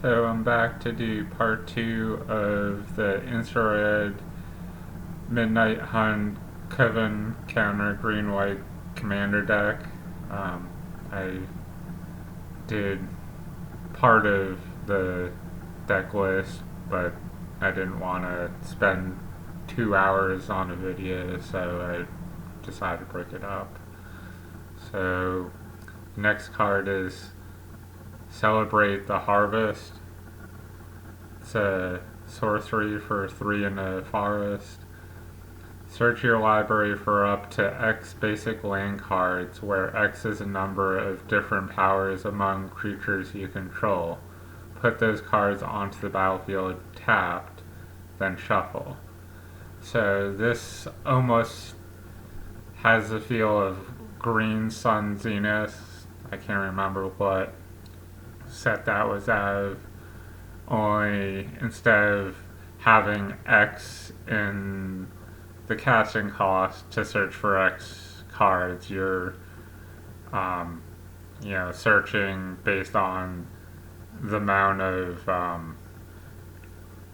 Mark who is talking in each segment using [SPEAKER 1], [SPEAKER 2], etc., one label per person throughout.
[SPEAKER 1] So I'm back to do part 2 of the Innistrad Midnight Hunt Coven counter green-white commander deck. I did part of the deck list, but I didn't want to spend 2 hours on a video, so I decided to break it up. So the next card is Celebrate the Harvest. It's a sorcery for 3 in a forest. Search your library for up to X basic land cards, where X is a number of different powers among creatures you control. Put those cards onto the battlefield tapped, then shuffle. So this almost has the feel of Green Sun Zenith. I can't remember what set that was out of. Only instead of having X in the casting cost to search for X cards, you're searching based on the amount of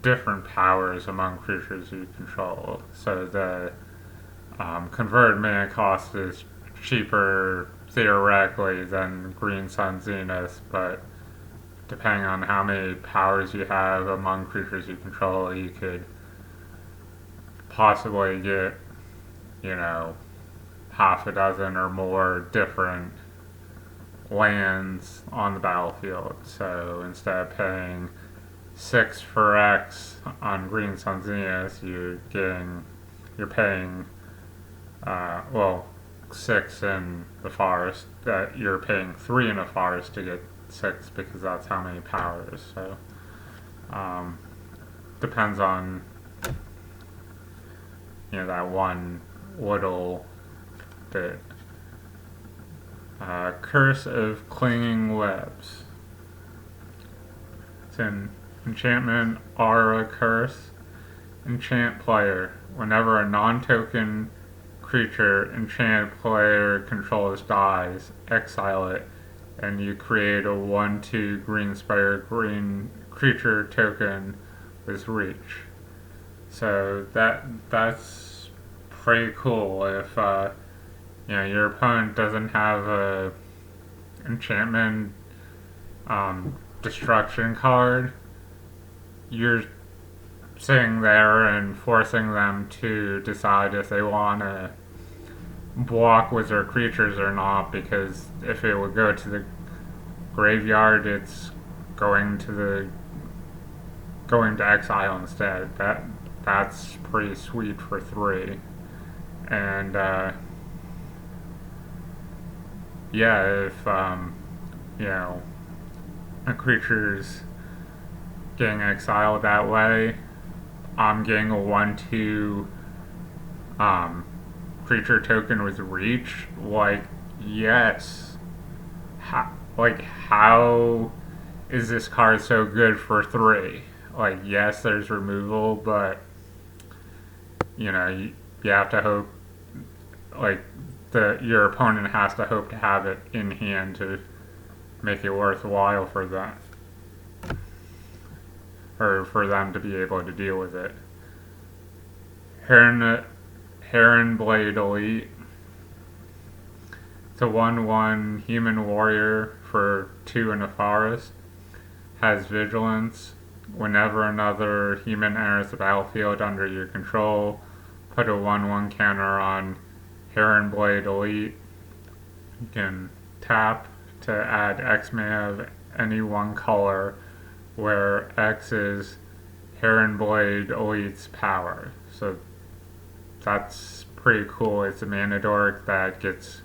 [SPEAKER 1] different powers among creatures you control. So the converted mana cost is cheaper theoretically than Green Sun Zenith, but depending on how many powers you have among creatures you control, you could possibly get, half a dozen or more different lands on the battlefield. So instead of paying 6 for X on Green Sun Zenith, you're paying 6 in the forest. That you're paying 3 in a forest to get 6 because that's how many powers. So depends on that one little bit. Curse of Clinging Webs. It's an enchantment aura curse. Enchant player. Whenever a non-token creature enchanted player controls dies, exile it, and you create a 1/2 green spire green creature token with reach. So that's pretty cool. If your opponent doesn't have a enchantment destruction card, you're sitting there and forcing them to decide if they want to block with their creatures or not, because if it would go to the graveyard, it's going to exile instead. That's pretty sweet for 3. And if a creature's getting exiled that way, I'm getting a 1/2 creature token with reach. Yes. How is this card so good for 3? Yes, there's removal, but you have to hope, your opponent has to hope to have it in hand to make it worthwhile for them, or for them to be able to deal with it. Heron Blade Elite. It's a 1/1 human warrior for 2 in a forest. Has vigilance. Whenever another human enters the battlefield under your control, put a 1/1 counter on Heron Blade Elite. You can tap to add X mana of any one color, where X is Heron Blade Elite's power. So that's pretty cool. It's a mana dork that gets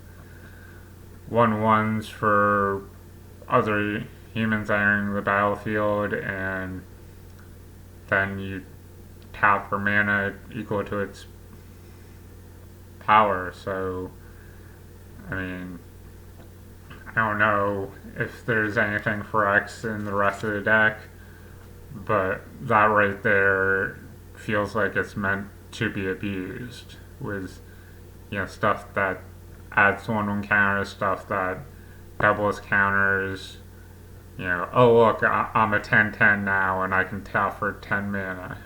[SPEAKER 1] 1/1s for other humans entering the battlefield, and then you tap for mana equal to its power. So, I don't know if there's anything for X in the rest of the deck, but that right there feels like it's meant to be abused with stuff that adds 1/1 counters, stuff that doubles counters, you know, oh look, I'm a 10/10 now and I can tap for 10 mana.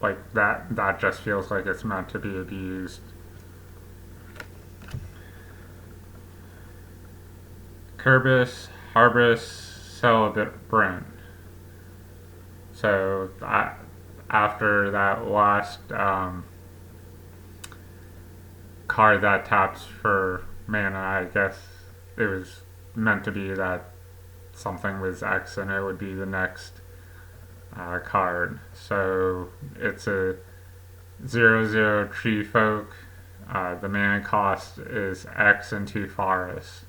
[SPEAKER 1] Like that just feels like it's meant to be abused. Kerbis, Harvest, Celebrant. So after that last card that taps for mana, I guess it was meant to be that something was X and it would be the next card. So it's a 0/0 tree folk. The mana cost is X and 2 forests.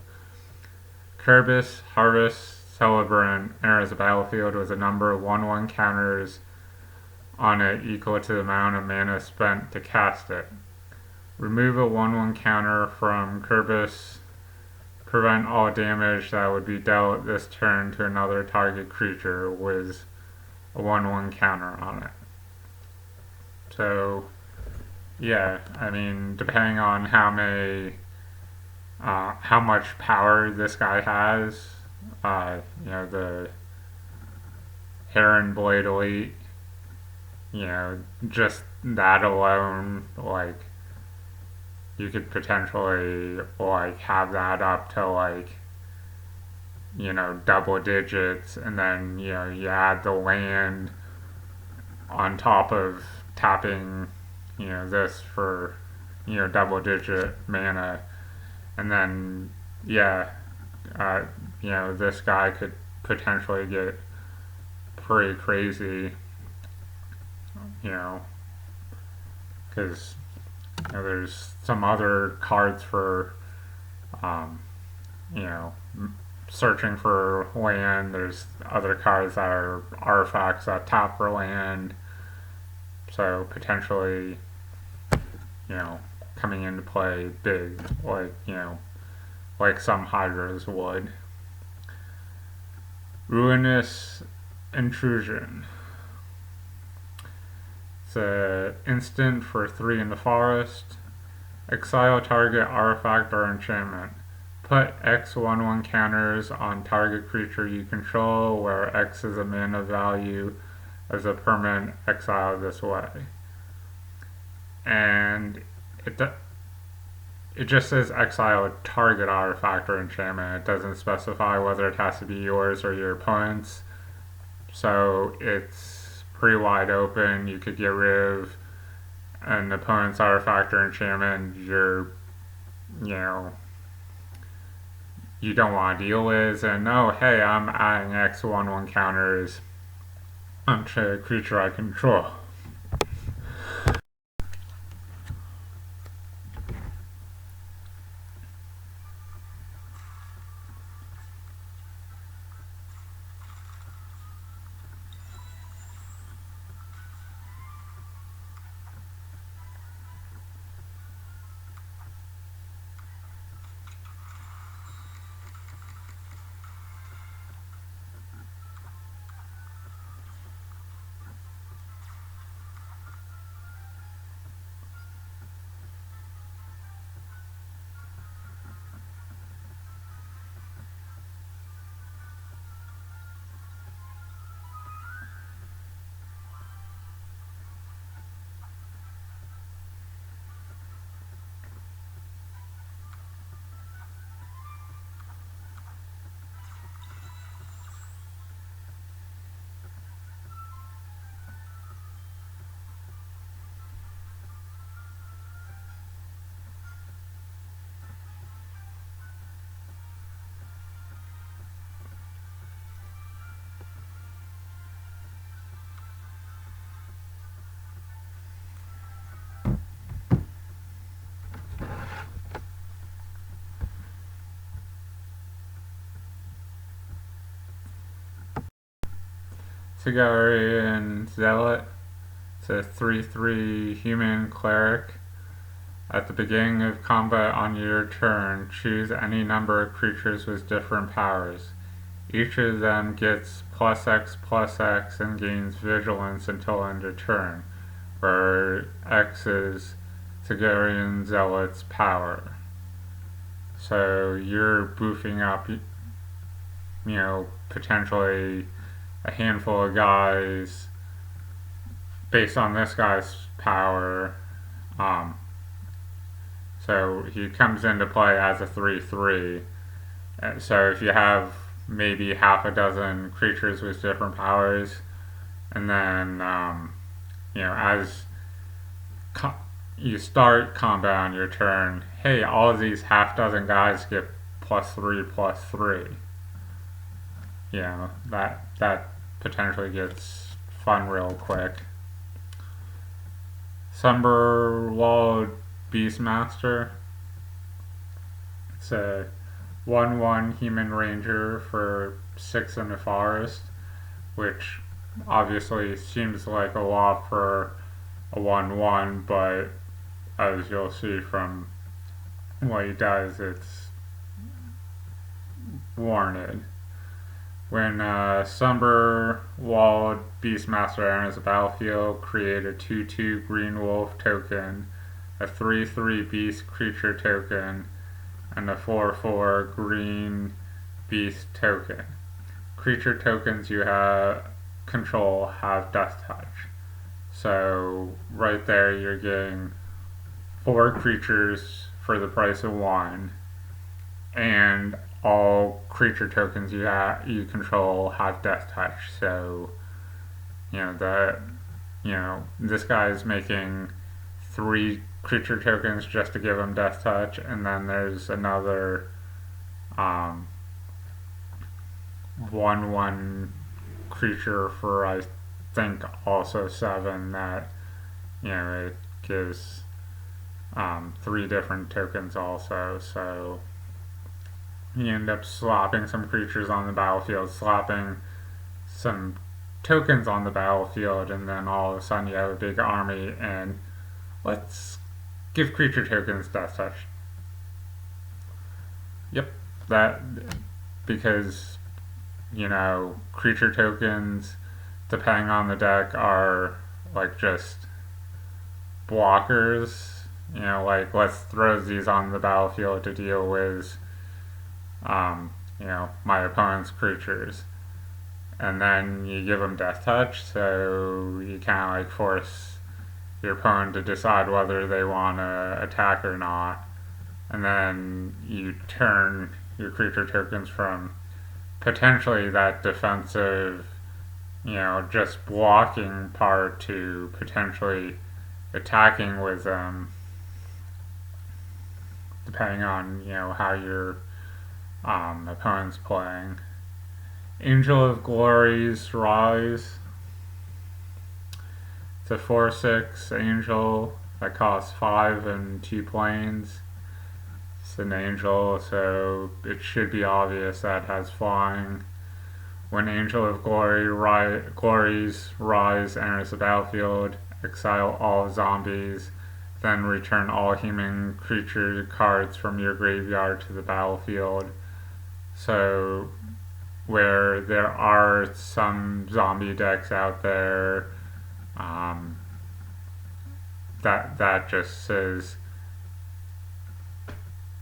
[SPEAKER 1] Kerbis, Harvest, Celebrant enters the battlefield with a number of 1/1 counters on it equal to the amount of mana spent to cast it. Remove a 1/1 counter from Kerbis. Prevent all damage that would be dealt this turn to another target creature with a 1/1 counter on it. So, yeah, I mean, depending on how much power this guy has, you know, the Heron Blade Elite, you know, just that alone, like, you could potentially, like, have that up to, like, you know, double digits, and then, you know, you add the land on top of tapping, you know, this for, you know, double digit mana, and then, yeah, you know, this guy could potentially get pretty crazy, you know, because you know, there's some other cards for, you know, searching for land. There's other cards that are artifacts that tap for land. So potentially, you know, coming into play big, like, you know, like some hydras would. Ruinous Intrusion. It's an instant for 3 in the forest. Exile target artifact or enchantment. Put X 1/1 counters on target creature you control, where X is a mana value as a permanent exile this way. And it just says exile a target artifact or enchantment. It doesn't specify whether it has to be yours or your opponent's. So it's pretty wide open. You could get rid of an opponent's artifact or enchantment you know, you don't want to deal with, and oh, hey, I'm adding X 1/1 counters onto a creature I control. Citadel Zealot. It's a 3/3 human cleric. At the beginning of combat on your turn, choose any number of creatures with different powers. Each of them gets +X and gains vigilance until end of turn, where X is Citadel Zealot's power. So you're boofing up potentially a handful of guys based on this guy's power. So he comes into play as a 3/3. So if you have maybe half a dozen creatures with different powers, and then as you start combat on your turn, hey, all of these half dozen guys get +3/+3. That potentially gets fun real quick. Sunberwald Beastmaster. It's a 1/1 human ranger for 6 in the forest, which obviously seems like a lot for a 1/1, but as you'll see from what he does, it's warranted. When Sunberwald Beastmaster enters the battlefield, create a 2/2 green wolf token, a 3/3 beast creature token, and a 4/4 green beast token. Creature tokens you control have Death Touch. So right there you're getting 4 creatures for the price of 1, and all creature tokens you control have Death Touch. So this guy's making 3 creature tokens just to give him Death Touch, and then there's another 1/1 creature for I think also 7 that it gives 3 different tokens also. So you end up slapping some creatures on the battlefield, slapping some tokens on the battlefield, and then all of a sudden you have a big army, and let's give creature tokens Death Touch. Yep, that, because creature tokens, depending on the deck, are like just blockers. Like, let's throw these on the battlefield to deal with my opponent's creatures, and then you give them Death Touch, so you kind of like force your opponent to decide whether they want to attack or not, and then you turn your creature tokens from potentially that defensive, just blocking part to potentially attacking with them, depending on how your opponent's playing. Angel of Glory's Rise. It's a 4/6 angel that costs 5 and 2 planes. It's an angel, so it should be obvious that it has flying. When Angel of Glory's Rise enters the battlefield, exile all zombies, then return all human creature cards from your graveyard to the battlefield. So where there are some zombie decks out there, that just says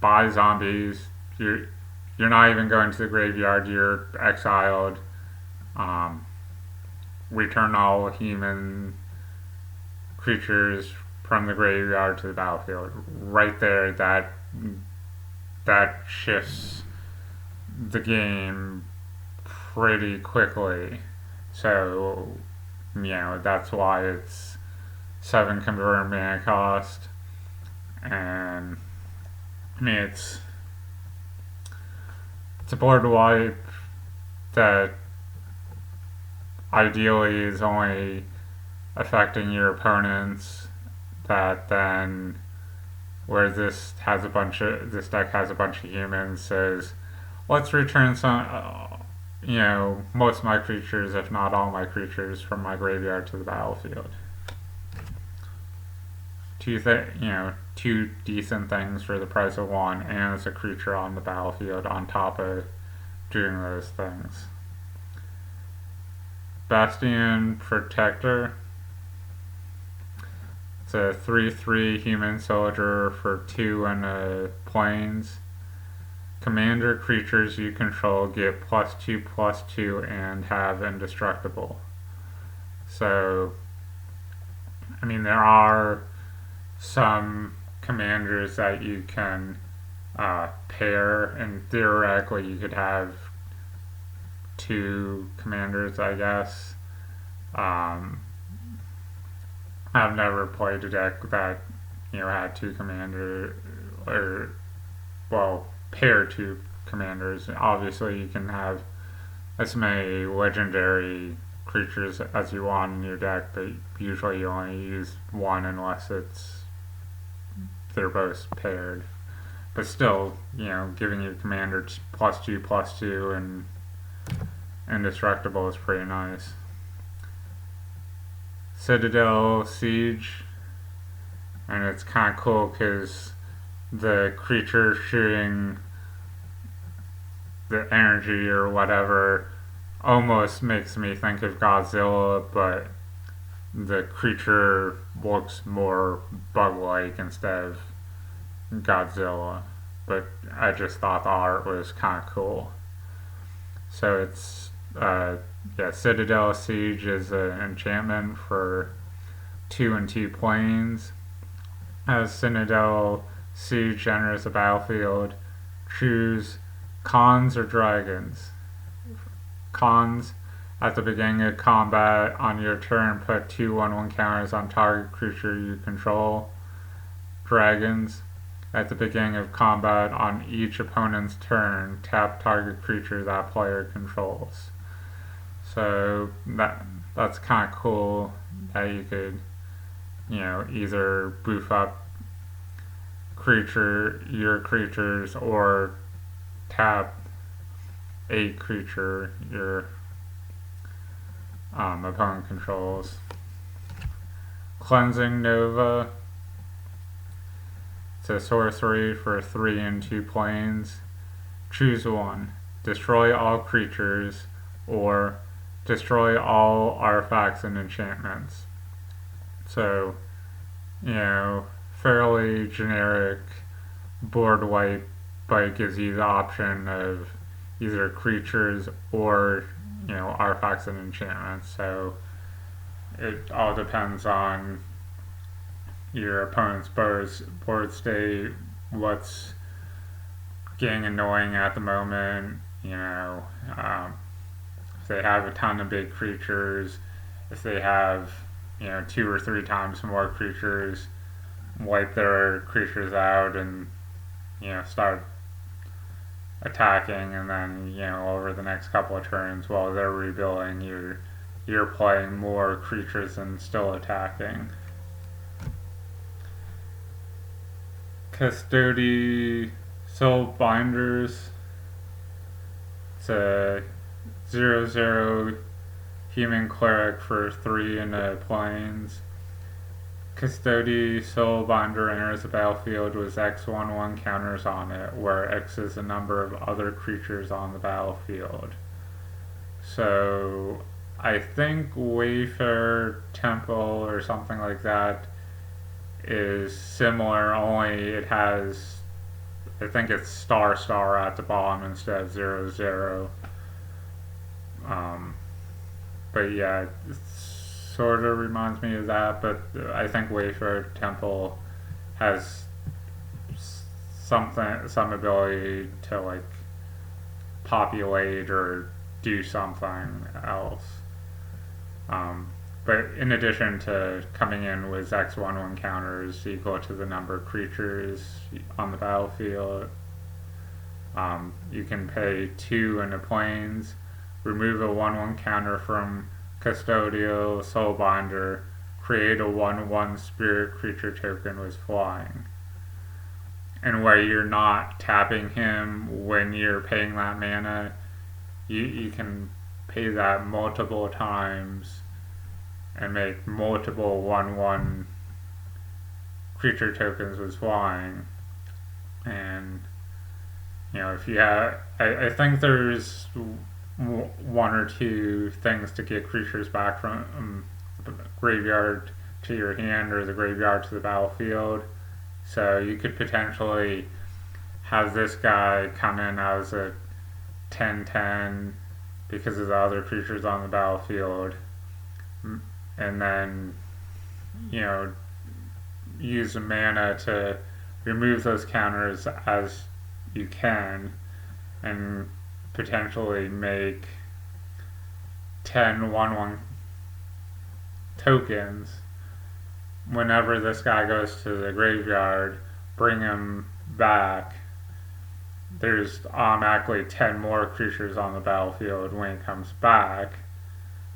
[SPEAKER 1] buy zombies. You're not even going to the graveyard. You're exiled. Return all human creatures from the graveyard to the battlefield. Right there, that shifts the game pretty quickly. So that's why it's 7 converted mana cost, and it's a board wipe that ideally is only affecting your opponents, that then where this deck has a bunch of humans, says let's return some most of my creatures, if not all my creatures, from my graveyard to the battlefield. Two decent things for the price of 1, and it's a creature on the battlefield on top of doing those things. Bastion Protector. It's a 3/3 human soldier for 2 and a plains. commander creatures you control get +2/+2 and have indestructible. So, I mean, there are some commanders that you can pair, and theoretically you could have two commanders, I guess. I've never played a deck that had two commander or pair two commanders. Obviously, you can have as many legendary creatures as you want in your deck, but usually you only use one unless they're both paired. But still, giving your commander +2/+2 and indestructible is pretty nice. Citadel Siege, and it's kind of cool because the creature shooting the energy or whatever almost makes me think of Godzilla, but the creature looks more bug-like instead of Godzilla. But I just thought the art was kind of cool. So it's Citadel Siege is an enchantment for 2 and 2 planes. As Citadel Siege enters the battlefield, choose cons or dragons. Cons: at the beginning of combat on your turn, put 2/1/1 counters on target creature you control. Dragons: at the beginning of combat on each opponent's turn, tap target creature that player controls. So that's kind of cool that you could, either boof up your creatures or tap a creature your opponent controls. Cleansing Nova. It's a sorcery for 3 and 2 planes. Choose one. Destroy all creatures or destroy all artifacts and enchantments. So, fairly generic board wipe, but it gives you the option of either creatures or, artifacts and enchantments. So it all depends on your opponent's board state, what's getting annoying at the moment, if they have a ton of big creatures, if they have, 2 or 3 times more creatures, wipe their creatures out and, start attacking, and then, over the next couple of turns while they're rebuilding, you're playing more creatures and still attacking. Custody Soulbinders. It's a 0/0 human cleric for 3 in the planes. Custody Soulbinder enters the battlefield with X/1/1 counters on it, where X is the number of other creatures on the battlefield. So I think Wayfarer Temple or something like that is similar, only it has, I think it's ** at the bottom instead of 0/0. But yeah, it sort of reminds me of that, but I think Wayfarer Temple has some ability to populate or do something else. But in addition to coming in with X/1/1 counters equal to the number of creatures on the battlefield, you can pay 2 in the planes, remove a 1/1 counter from Custodial Soulbinder, create a 1/1 spirit creature token with flying. And where you're not tapping him when you're paying that mana, you can pay that multiple times and make multiple 1/1 creature tokens with flying. And if you have, I think there's 1 or 2 things to get creatures back from the graveyard to your hand or the graveyard to the battlefield. So you could potentially have this guy come in as a 10/10 because of the other creatures on the battlefield, and then, you know, use the mana to remove those counters as you can, and potentially make 10 1/1 tokens. Whenever this guy goes to the graveyard, bring him back. There's automatically 10 more creatures on the battlefield when he comes back.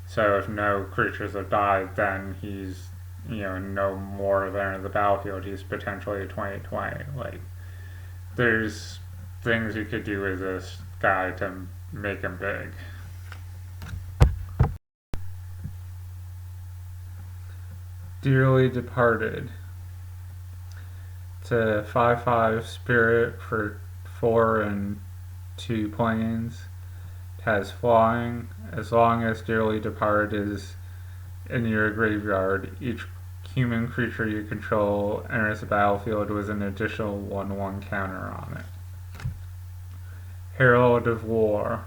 [SPEAKER 1] So if no creatures have died, then he's, no more of enter the battlefield. He's potentially a 20/20. Like, there's things you could do with this guy to make him big. Dearly Departed. It's a 5/5 spirit for 4 and 2 planes. It has flying. As long as Dearly Departed is in your graveyard, each human creature you control enters the battlefield with an additional 1/1 counter on it. Herald of War.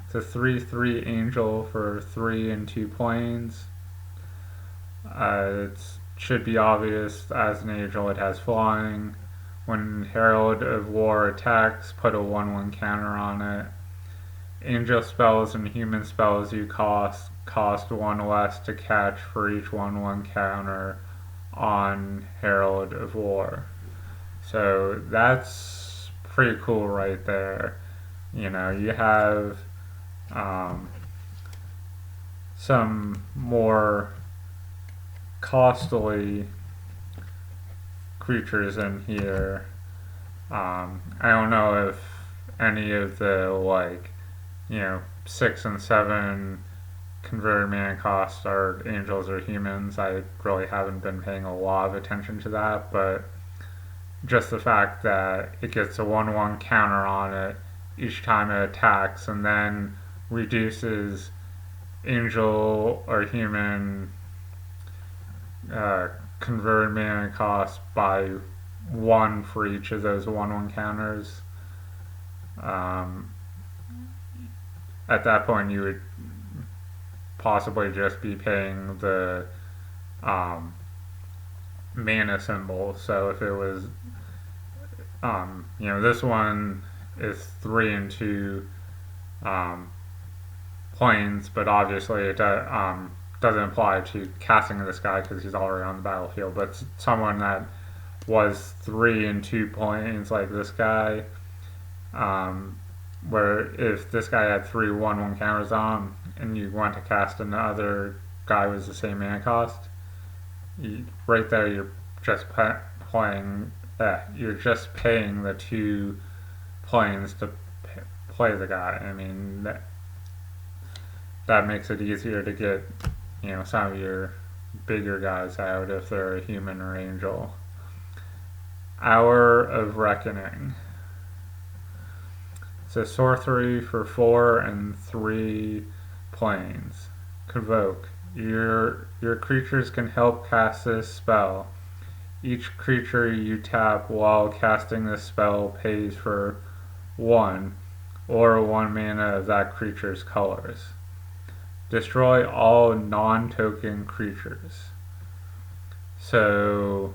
[SPEAKER 1] It's a 3/3 angel for 3 and 2 planes. It should be obvious as an angel it has flying. When Herald of War attacks, put a 1/1 counter on it. Angel spells and human spells you cost 1 less to catch for each 1/1 counter on Herald of War. So that's pretty cool right there. You have some more costly creatures in here. I don't know if any of the 6 and 7 converted mana costs are angels or humans. I really haven't been paying a lot of attention to that, but just the fact that it gets a 1/1 counter on it each time it attacks, and then reduces angel or human converted mana cost by 1 for each of those 1/1 counters. At that point, you would possibly just be paying the mana symbol. So if it was, this one is 3 and 2 planes, but obviously it doesn't apply to casting this guy because he's already on the battlefield. But someone that was 3 and 2 planes, like this guy, where if this guy had 3 1/1 counters on and you want to cast another guy with the same mana cost, right there you're just playing. You're just paying the 2 planes to play the guy. I mean, that makes it easier to get some of your bigger guys out if they're a human or angel. Hour of Reckoning. It's a sorcery for 4 and 3 planes. Convoke. Your creatures can help cast this spell. Each creature you tap while casting this spell pays for 1 or 1 mana of that creature's colors. Destroy all non-token creatures. So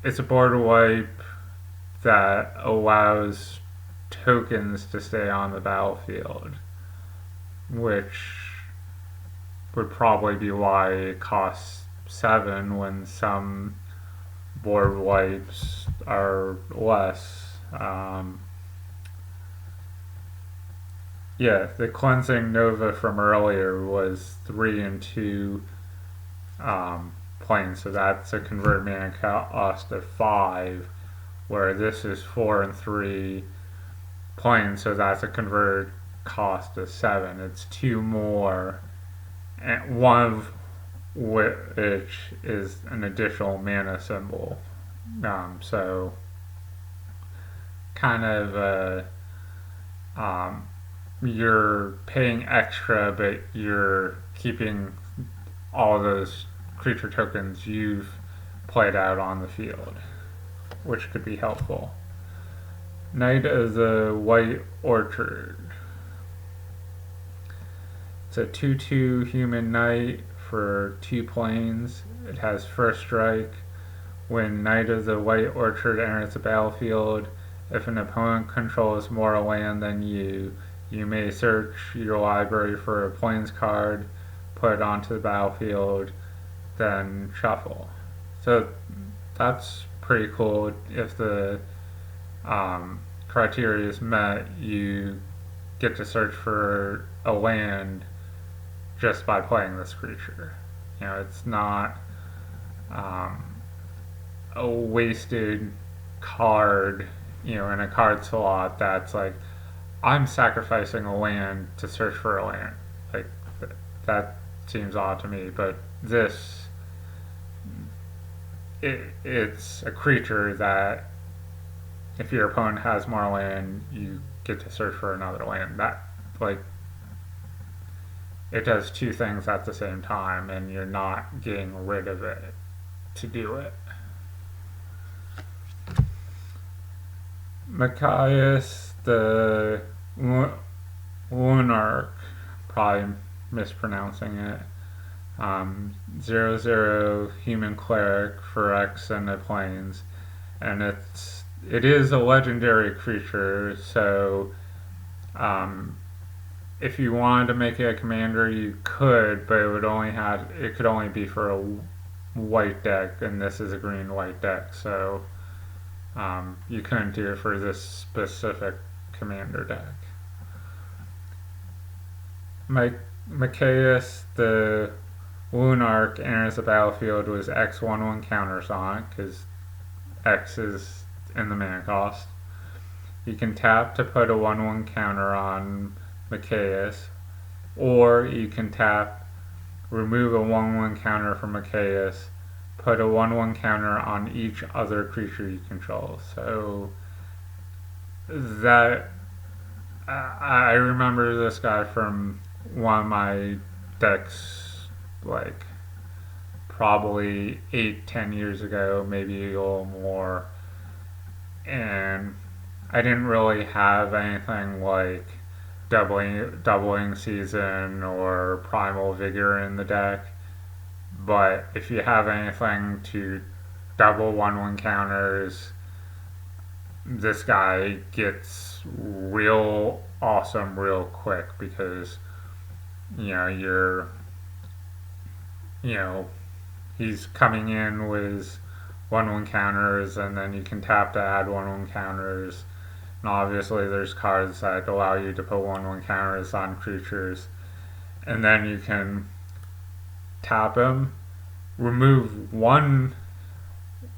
[SPEAKER 1] it's a board wipe that allows tokens to stay on the battlefield, which would probably be why it costs 7 when some board wipes are less. The Cleansing Nova from earlier was 3 and 2 planes, so that's a converted mana cost of 5, where this is 4 and 3 planes, so that's a converted cost of 7. It's 2 more, and one of which is an additional mana symbol. So kind of you're paying extra, but you're keeping all those creature tokens you've played out on the field. which could be helpful. Knight of the White Orchard. It's a 2/2 human knight for 2 planes. It has first strike. When Knight of the White Orchard enters the battlefield, if an opponent controls more land than you may search your library for a plains card, put it onto the battlefield, then shuffle. So that's pretty cool. If the criteria is met, you get to search for a land just by playing this creature. It's not a wasted card, in a card slot that's like, I'm sacrificing a land to search for a land. Like, that seems odd to me, but this, it's a creature that if your opponent has more land, you get to search for another land. That, it does 2 things at the same time, and you're not getting rid of it to do it. Machias, the woonark, probably mispronouncing it. 0/0 human cleric for X and the plains, and it is a legendary creature. So, if you wanted to make it a commander, you could, but it could only be for a white deck, and this is a green-white deck, so you couldn't do it for this specific commander deck. Machias, the woonark, enters the battlefield with X/1/1 counters on it, because X is in the mana cost. You can tap to put a 1/1 counter on Machias, or you can tap, remove a 1/1 counter from Machias, put a 1/1 counter on each other creature you control. So that, I remember this guy from one of my decks, probably 8-10 years ago, maybe a little more, and I didn't really have anything like doubling season or primal vigor in the deck. But if you have anything to double 1/1 counters, this guy gets real awesome real quick, because he's coming in with 1/1 counters, and then you can tap to add 1/1 counters. And obviously there's cards that allow you to put 1/1 counters on creatures. And then you can tap him, remove one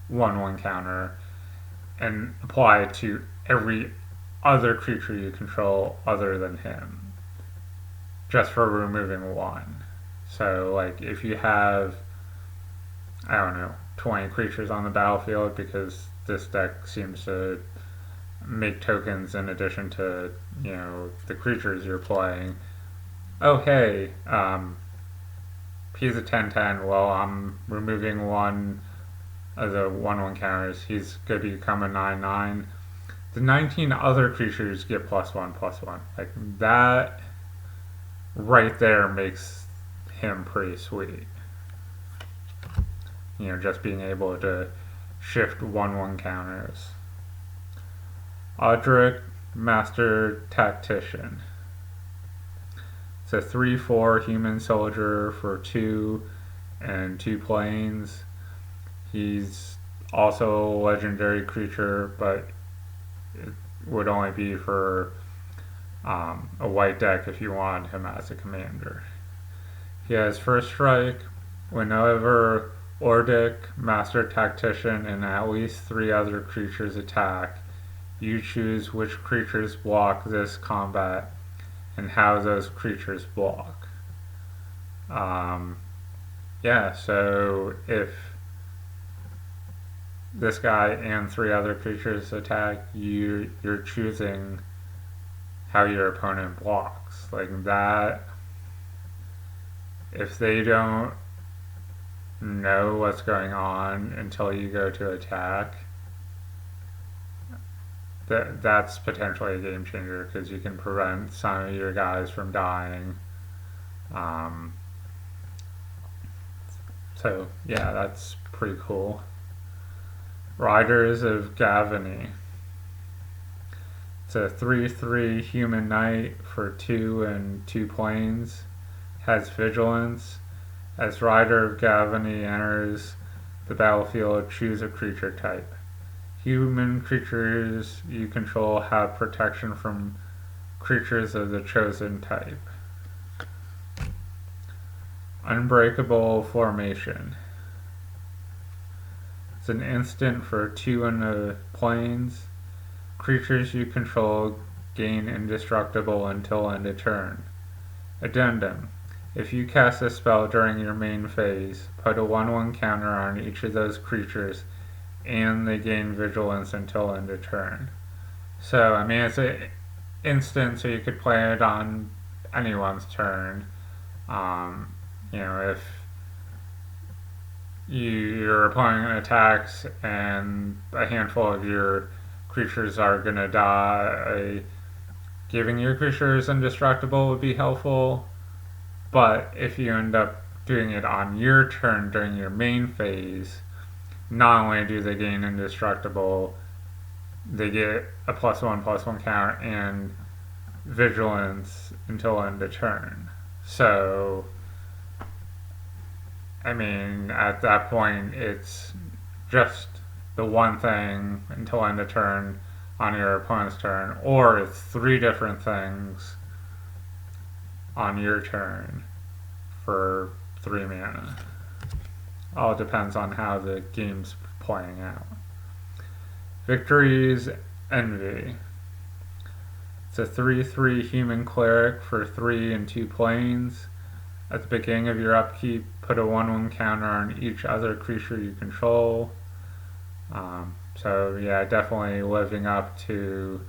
[SPEAKER 1] 1/1 counter, and apply it to every other creature you control other than him, just for removing one. So, if you have, 20 creatures on the battlefield, because this deck seems to make tokens in addition to, the creatures you're playing. Oh, hey, he's a 10/10. Well, I'm removing one of the 1/1 counters. He's going to become a 9/9. The 19 other creatures get +1/+1. That right there makes him pretty sweet. Just being able to shift 1/1 counters. Audric, Master Tactician. It's a 3/4 human soldier for 2 and 2 planes. He's also a legendary creature, but it would only be for a white deck if you wanted him as a commander. He has first strike. Whenever Audric, Master Tactician, and at least 3 other creatures attack, you choose which creatures block this combat and how those creatures block. So if this guy and 3 other creatures attack, you're choosing how your opponent blocks. That, if they don't know what's going on until you go to attack, that's potentially a game changer because you can prevent some of your guys from dying. Um, so yeah, that's pretty cool. Riders of Gavin. It's a 3/3 human knight for 2 and 2 planes. Has vigilance. As Rider of Gavin enters the battlefield, choose a creature type. Human creatures you control have protection from creatures of the chosen type. Unbreakable Formation. It's an instant for 2 and the planes. Creatures you control gain indestructible until end of turn. Addendum. If you cast a spell during your main phase, put a 1/1 counter on each of those creatures and they gain vigilance until end of turn. So, I mean, it's an instant, so you could play it on anyone's turn. If your opponent attacks and a handful of your creatures are going to die, giving your creatures indestructible would be helpful. But if you end up doing it on your turn during your main phase, not only do they gain indestructible, they get a +1/+1 counter and vigilance until end of turn. So, I mean, at that point, it's just the one thing until end of turn on your opponent's turn, or it's 3 different things on your turn for 3 mana. All depends on how the game's playing out. Victories Envy. It's a 3/3 human cleric for 3 and 2 planes. At the beginning of your upkeep, put a 1/1 counter on each other creature you control. So yeah, definitely living up to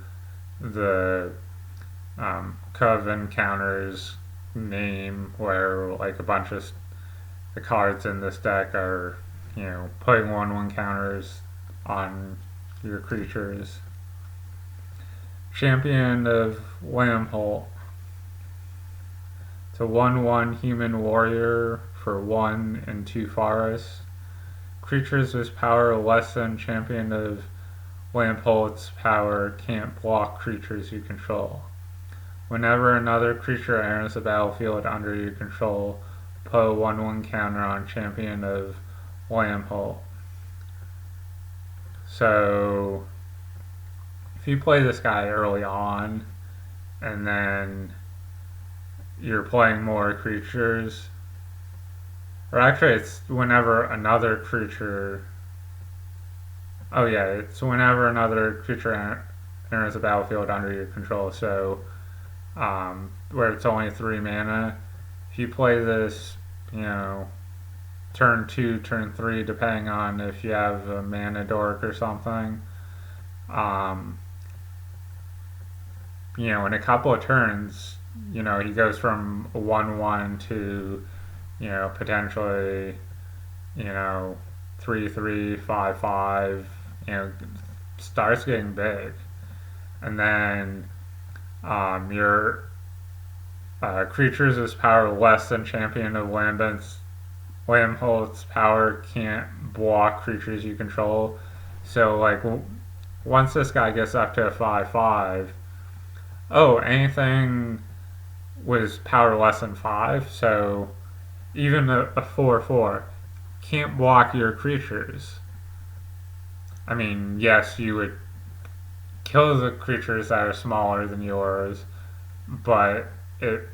[SPEAKER 1] the Coven counters name, where like a bunch of the cards in this deck are, putting 1/1 counters on your creatures. Champion of Lambholt. It's a 1/1 human warrior for 1 and 2 forests. Creatures with power less than Champion of Lampholt's power can't block creatures you control. Whenever another creature enters the battlefield under your control, put a 1/1 counter on Champion of Lampholt. So, if you play this guy early on, and then you're playing more creatures, or actually it's whenever another creature, it's whenever another creature enters the battlefield under your control, so where it's only 3 mana, if you play this, turn 2, turn 3, depending on if you have a mana dork or something, in a couple of turns, he goes from a 1/1 to, potentially, 3/3, 5/5, starts getting big. And then your creatures with power less than Champion of Lambholt's power can't block creatures you control. So, like, once this guy gets up to a 5/5, anything with power less than 5, so even a 4/4 can't block your creatures. I mean, yes, you would kill the creatures that are smaller than yours, but it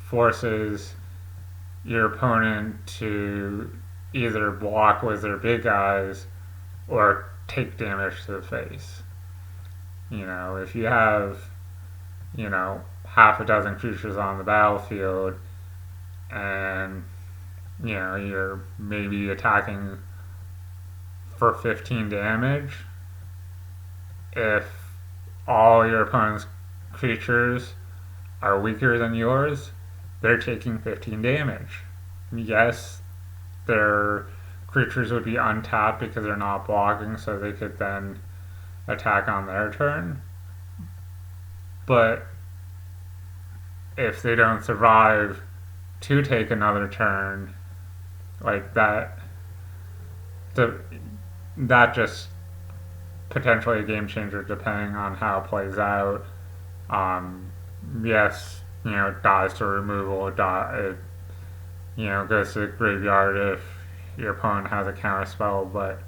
[SPEAKER 1] forces your opponent to either block with their big guys or take damage to the face. If you have, half a dozen creatures on the battlefield and, you're maybe attacking for 15 damage, if all your opponent's creatures are weaker than yours, they're taking 15 damage. Yes, their creatures would be untapped because they're not blocking, so they could then attack on their turn. but if they don't survive to take another turn, like the that just potentially a game changer depending on how it plays out. Um, yes, it dies to removal. It goes to the graveyard if your opponent has a counter spell. But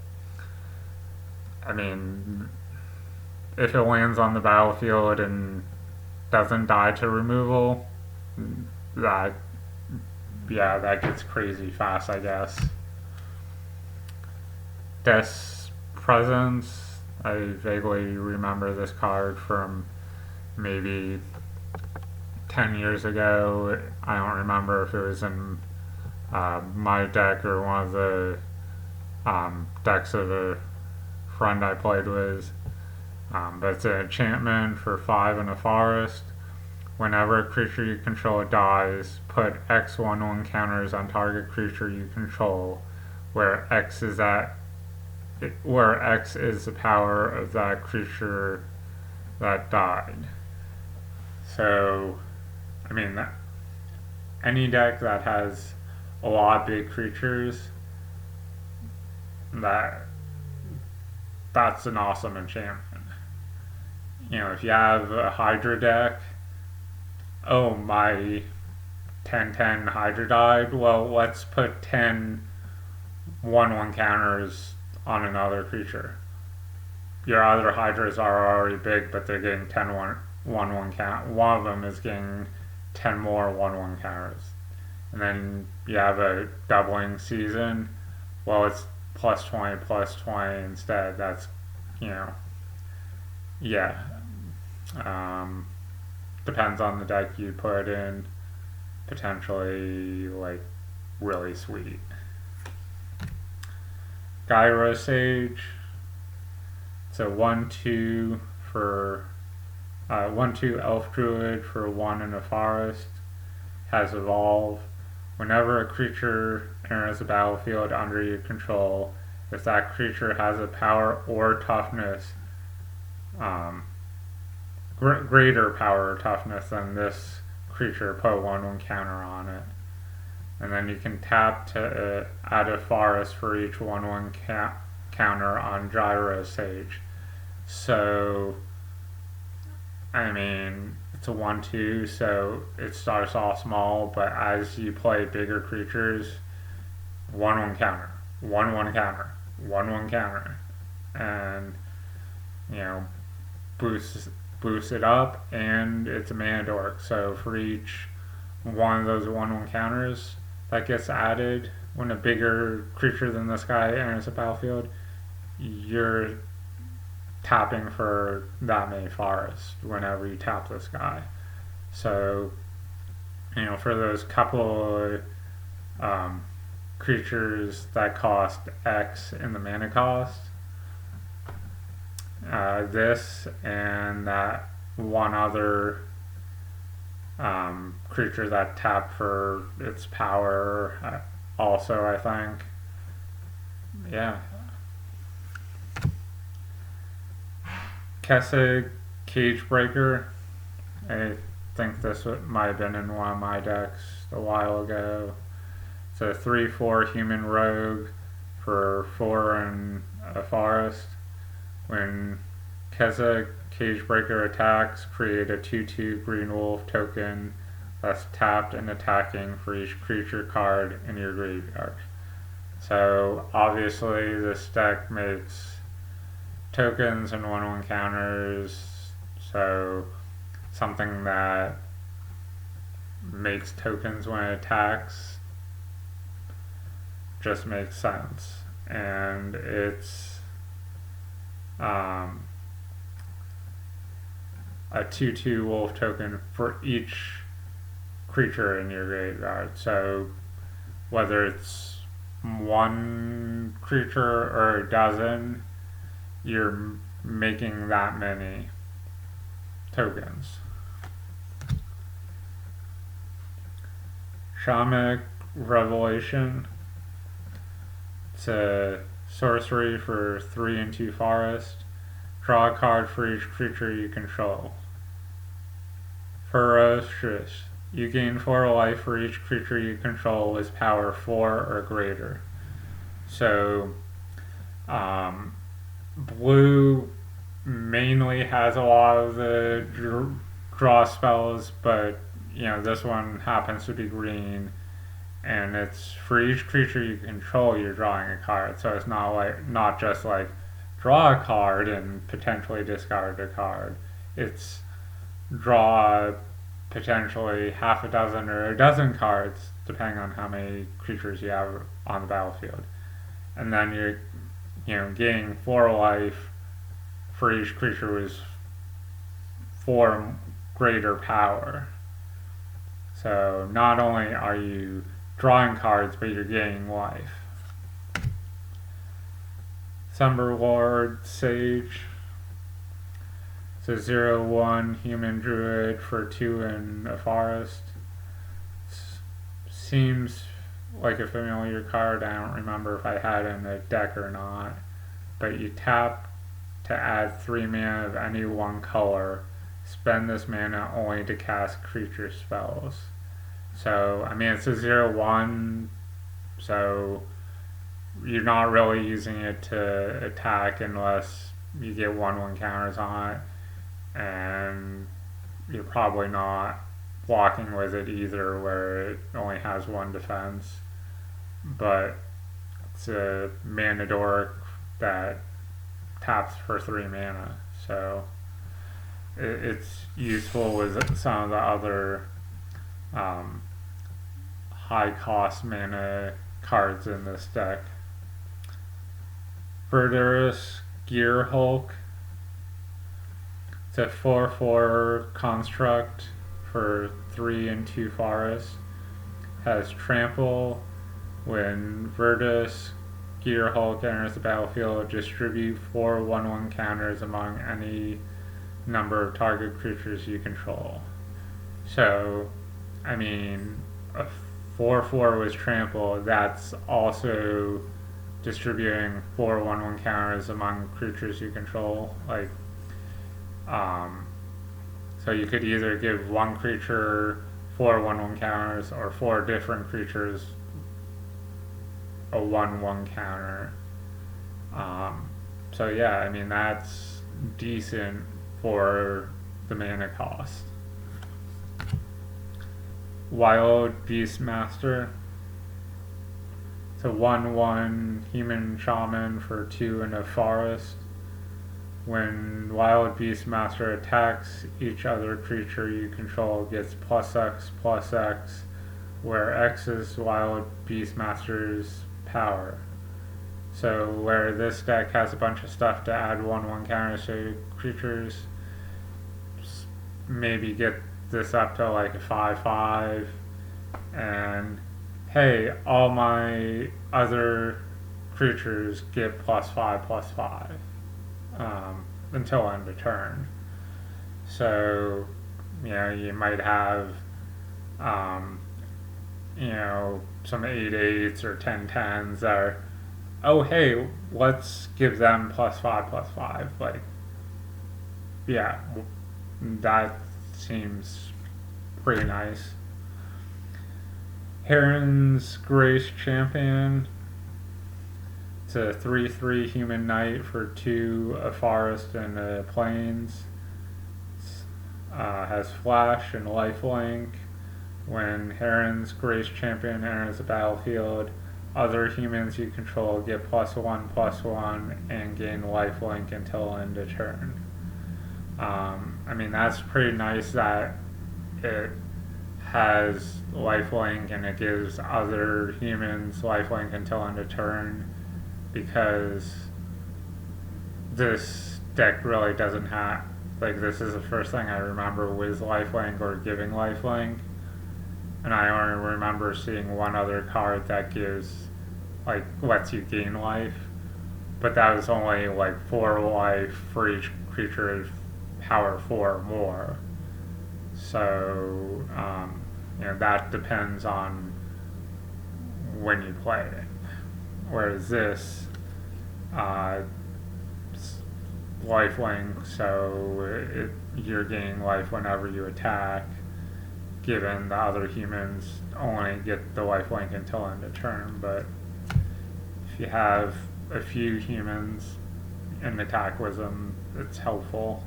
[SPEAKER 1] I mean, if it lands on the battlefield and doesn't die to removal, that that gets crazy fast, I guess. Death's Presence. I vaguely remember this card from maybe 10 years ago. I don't remember if it was in my deck or one of the decks of a friend I played with. But it's an enchantment for 5 in a forest. Whenever a creature you control dies, put X 1/1 counters on target creature you control, where X is the power of that creature that died. So, I mean, any deck that has a lot of big creatures, that's an awesome enchantment. If you have a Hydra deck, oh, my 10/10 Hydra died, well, let's put 10 1/1 counters on another creature. Your other Hydras are already big, but they're getting 10 1/1 count. One of them is getting 10 more 1/1 counters. And then you have a doubling season. Well, it's +20 instead. That's, yeah. Depends on the deck you put in. Potentially, really sweet. Gyro Sage. It's a 1/2 for 1/2 elf druid for 1 in a forest. Has evolve. Whenever a creature enters the battlefield under your control, if that creature has a power or toughness, greater power or toughness than this creature, put 1/1 counter on it. And then you can tap to add a forest for each 1/1 counter on Gyro Sage. So, I mean, it's a 1/2, so it starts off small, but as you play bigger creatures, 1/1 counter, 1/1 counter, 1/1 counter, and boosts it up, and it's a mana dork. So for each one of those 1/1 counters that gets added when a bigger creature than this guy enters the battlefield, you're tapping for that many forests whenever you tap this guy. So, for those couple creatures that cost X in the mana cost, this and that one other creature that tapped for its power also, I think. Yeah. Kessig Cagebreaker. I think this might have been in one of my decks a while ago. It's a 3/4 human rogue for 4 in a forest. When Kessig Cagebreaker attacks, create a 2/2 green wolf token that's tapped and attacking for each creature card in your graveyard. So obviously this deck makes tokens and 1/1 counters, so something that makes tokens when it attacks just makes sense. And it's a 2/2 wolf token for each creature in your graveyard. So whether it's one creature or a dozen, you're making that many tokens. Shamak Revelation. It's a sorcery for 3 and 2 forest. Draw a card for each creature you control. ferocious. You gain 4 life for each creature you control with power 4 or greater. So, blue mainly has a lot of the draw spells, but this one happens to be green, and it's for each creature you control, you're drawing a card. So it's not just like draw a card and potentially discard a card. It's draw potentially half a dozen or a dozen cards, depending on how many creatures you have on the battlefield. And then you're gaining 4 life for each creature with 4 greater power. So not only are you drawing cards, but you're gaining life. Thunderlord Sage. It's a 0/1 human druid for 2 in a forest. Seems like a familiar card. I don't remember if I had it in a deck or not. But you tap to add 3 mana of any one color. Spend this mana only to cast creature spells. So, it's a 0/1, so you're not really using it to attack unless you get 1/1 counters on it, and you're probably not blocking with it either, where it only has 1 defense. But it's a mana dork that taps for 3 mana, so it's useful with some of the other high cost mana cards in this deck. Verduras Gear Hulk. It's a 4/4 construct for 3 and 2 forests. Has trample. When Verduras Gear Hulk enters the battlefield, distribute 4 1/1 counters among any number of target creatures you control. So, a 4/4 with trample, that's also distributing 4 1/1 counters among creatures you control. So you could either give one creature 4 1/1 counters, or 4 different creatures a 1/1 counter. So yeah, that's decent for the mana cost. Wild Beastmaster. It's a 1/1 human shaman for 2 in a forest. When Wild Beastmaster attacks, each other creature you control gets +X/+X, where X is Wild Beastmaster's power. So where this deck has a bunch of stuff to add 1/1 counters to creatures, maybe get this up to like a 5/5, and hey, all my other creatures get +5/+5 until end of turn. So you might have some 8/8s or 10/10s that are, oh hey, let's give them +5/+5. That seems pretty nice. Herons Grace Champion. It's a 3/3 human knight for 2, a forest and a plains. Has flash and lifelink. When Herons Grace Champion enters the battlefield, other humans you control get +1/+1 and gain lifelink until end of turn. That's pretty nice that it has lifelink and it gives other humans lifelink until end of turn, because this deck really doesn't have, this is the first thing I remember with lifelink or giving lifelink, and I only remember seeing one other card that gives, lets you gain life, but that was only 4 life for each creature of power 4 or more. So, that depends on when you play it. Whereas this, lifelink, so you're gaining life whenever you attack. given the other humans only get the lifelink until end of turn, but if you have a few humans in attack wisdom, it's helpful.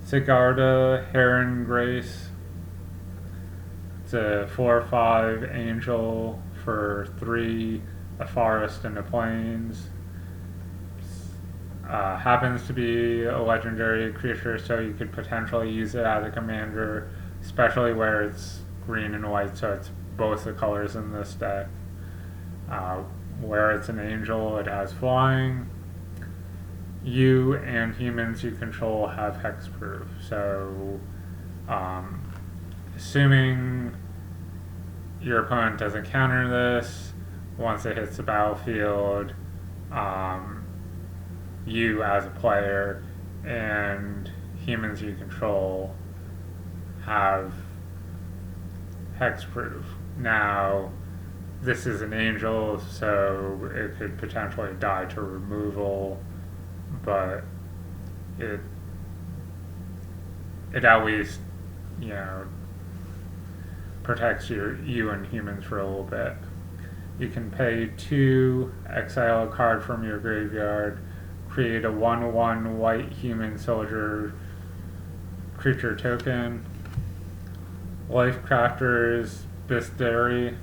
[SPEAKER 1] Sigarda, Heron Grace. It's a 4/5 angel for 3, a forest and a plains. Happens to be a legendary creature, so you could potentially use it as a commander, especially where it's green and white, so it's both the colors in this deck. Where it's an angel, it has flying. You and humans you control have hexproof, so assuming your opponent doesn't counter this, once it hits the battlefield, you as a player and humans you control have hexproof. Now, this is an angel, so it could potentially die to removal, but it at least, protects you and humans for a little bit. You can pay 2, exile a card from your graveyard, create a 1/1 white human soldier creature token. Lifecrafter's Bisteri.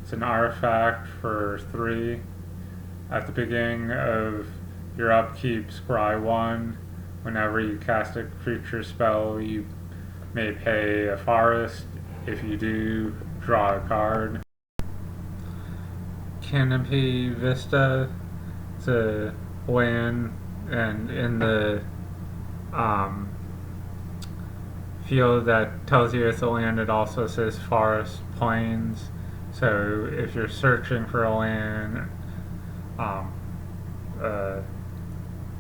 [SPEAKER 1] It's an artifact for 3. At the beginning of your upkeep, scry 1. Whenever you cast a creature spell, you may pay a forest. If you do, draw a card. Canopy Vista. It's a land, and in the field that tells you it's a land, it also says forest, plains. So if you're searching for a land,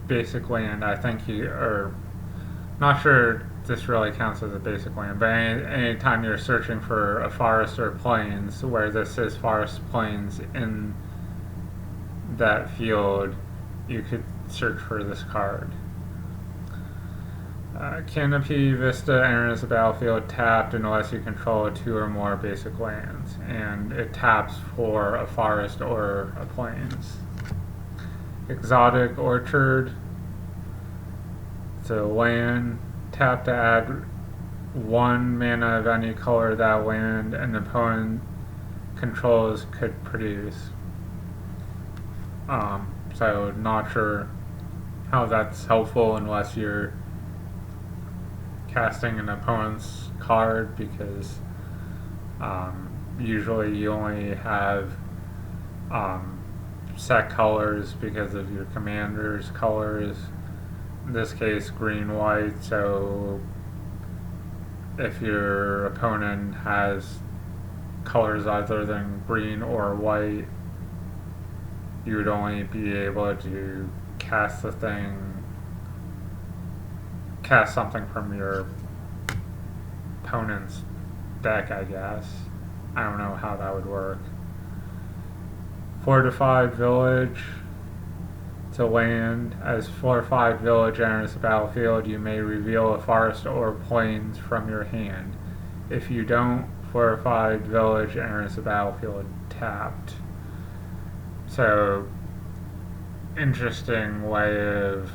[SPEAKER 1] basic land, I think you are not sure this really counts as a basic land, but anytime you're searching for a forest or plains where this is forest plains in that field, you could search for this card. Canopy Vista enters the battlefield tapped unless you control 2 or more basic lands, and it taps for a forest or a plains. Exotic Orchard. It's a land, tap to add 1 mana of any color that land an opponent controls could produce. So not sure how that's helpful unless you're casting an opponent's card, because usually you only have set colors because of your commander's colors. In this case, green, white, so if your opponent has colors other than green or white, you would only be able to cast something from your opponent's deck, I guess. I don't know how that would work. Fortified Village. It's a land. As Fortified Village enters the battlefield, you may reveal a forest or plains from your hand. If you don't, Fortified Village enters the battlefield tapped. So, interesting way of,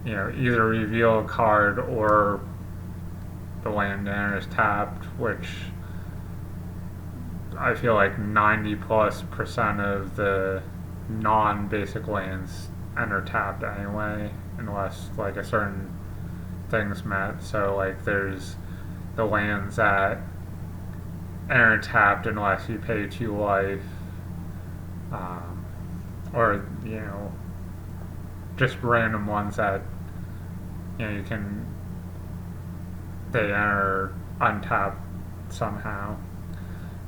[SPEAKER 1] either reveal a card or the land enters tapped, which I feel like 90+% of the non-basic lands enter tapped anyway, unless like a certain thing's met. So like there's the lands that enter tapped unless you pay 2 life, or just random ones that they enter untapped somehow.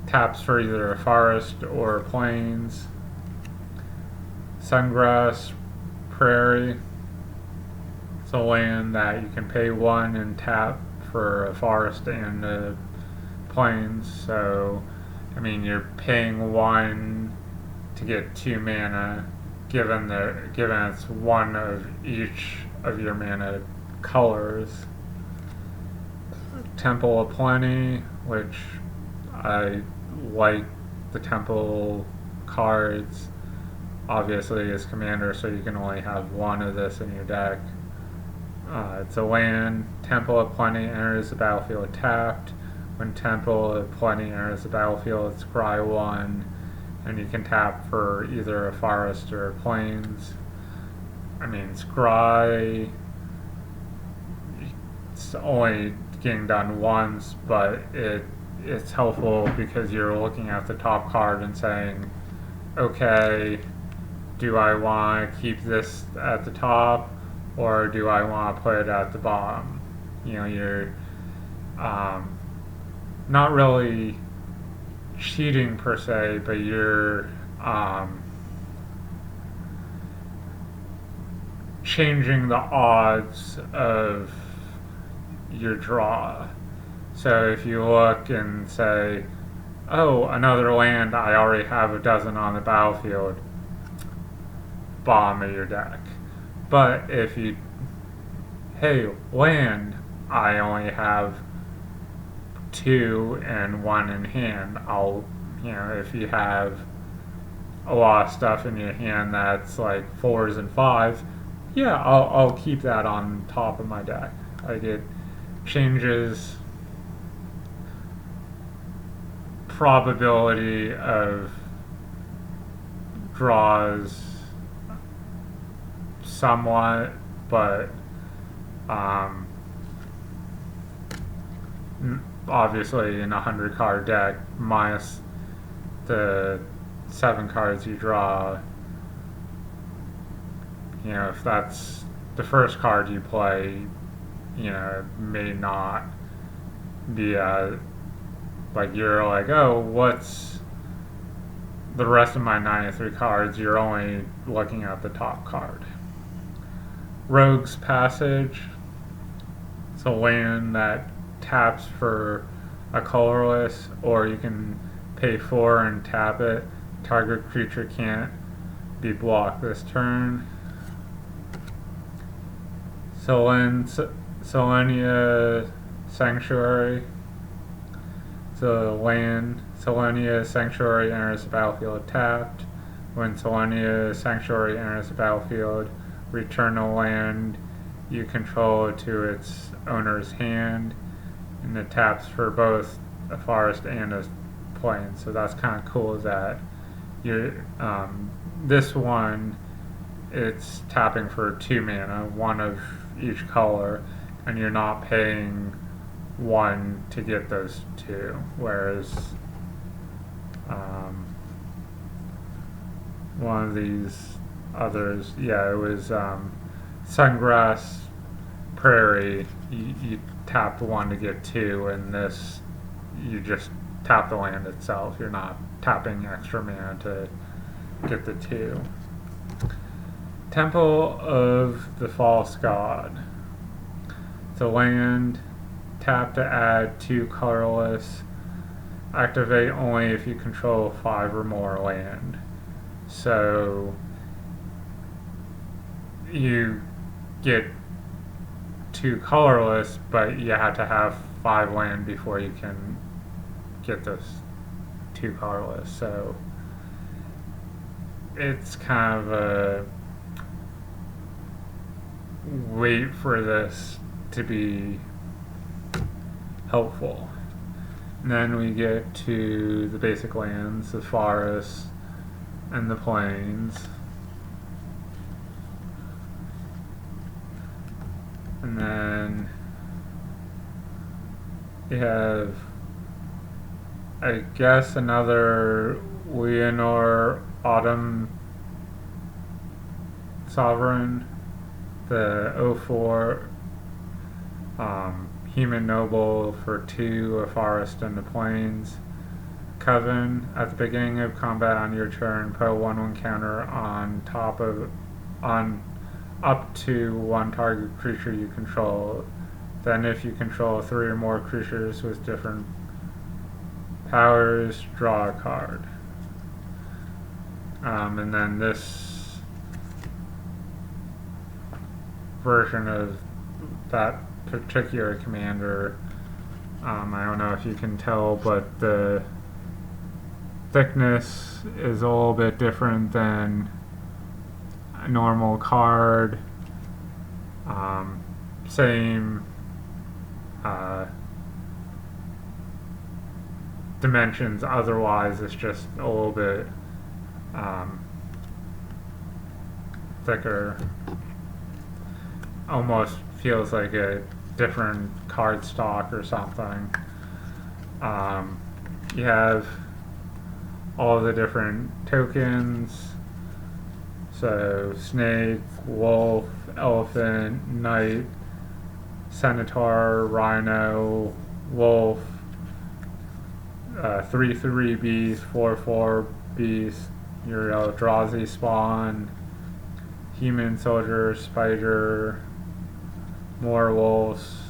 [SPEAKER 1] Taps for either a forest or plains. Sungrass Prairie. It's a land that you can pay 1 and tap for a forest and a plains. So, you're paying 1 to get 2 mana, given it's 1 of each of your mana colors. Temple of Plenty, which I like the Temple cards. Obviously, as commander, so you can only have one of this in your deck. It's a land. Temple of Plenty enters the battlefield tapped. When Temple of Plenty enters the battlefield, scry 1, and you can tap for either a forest or plains. I mean, scry, it's only getting done once, but it's helpful because you're looking at the top card and saying, okay, do I want to keep this at the top, or do I want to put it at the bottom? You know, you're not really cheating per se, but you're changing the odds of your draw. So if you look and say, oh, another land, I already have a dozen on the battlefield, bottom of your deck. But if you, hey, land, I only have 2 and 1 in hand, if you have a lot of stuff in your hand that's like 4s and 5s, yeah, I'll keep that on top of my deck. Like, it changes probability of draws somewhat, but obviously in a 100 card deck, minus the 7 cards you draw, you know, if that's the first card you play, you know, it may not be like, you're like, oh, what's the rest of my 93 cards? You're only looking at the top card. Rogue's Passage. It's a land that taps for a colorless, or you can pay 4 and tap it. Target creature can't be blocked this turn. Selenia Sanctuary. So land, Selenia Sanctuary enters the battlefield tapped. When Selenia Sanctuary enters the battlefield, return a land you control to its owner's hand, and it taps for both a forest and a plain. So that's kind of cool that you're, this one, it's tapping for 2 mana, 1 of each color, and you're not paying 1 to get those 2, whereas one of these others, yeah, it was Sungrass Prairie, you tapped 1 to get 2, and this, you just tap the land itself. You're not tapping extra mana to get the 2. Temple of the False God. It's a land, tap to add 2 colorless. Activate only if you control 5 or more land. So you get 2 colorless, but you have to have 5 land before you can get those 2 colorless. So it's kind of a wait for this to be helpful. And then we get to the basic lands, the forests and the plains. And then you have, I guess, another Leonor Autumn Sovereign, the 04 Human Noble for 2, a forest and the plains. Coven, at the beginning of combat on your turn, put a 1/1 counter on up to 1 target creature you control. Then if you control 3 or more creatures with different powers, draw a card. And then this version of that particular commander I don't know if you can tell, but the thickness is a little bit different than a normal card. Same dimensions, otherwise it's just a little bit thicker. Almost feels like a different card stock or something. You have all the different tokens, so snake, wolf, elephant, knight, centaur, rhino, wolf, 3/3 beast, 4/4 beast, your Eldrazi spawn, human soldier, spider, more wolves,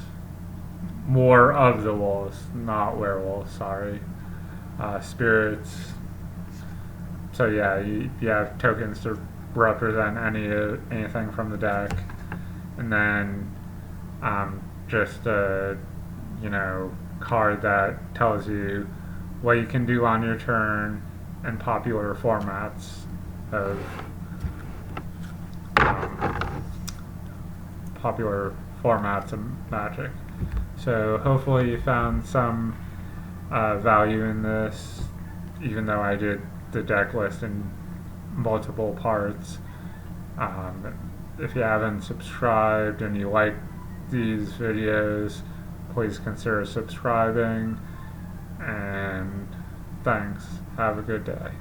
[SPEAKER 1] more of the wolves, not werewolves, sorry, spirits. So yeah, you have tokens to represent anything from the deck, and then just a card that tells you what you can do on your turn and popular formats of Magic. So hopefully you found some value in this, even though I did the deck list in multiple parts. If you haven't subscribed and you like these videos, please consider subscribing, and thanks. Have a good day.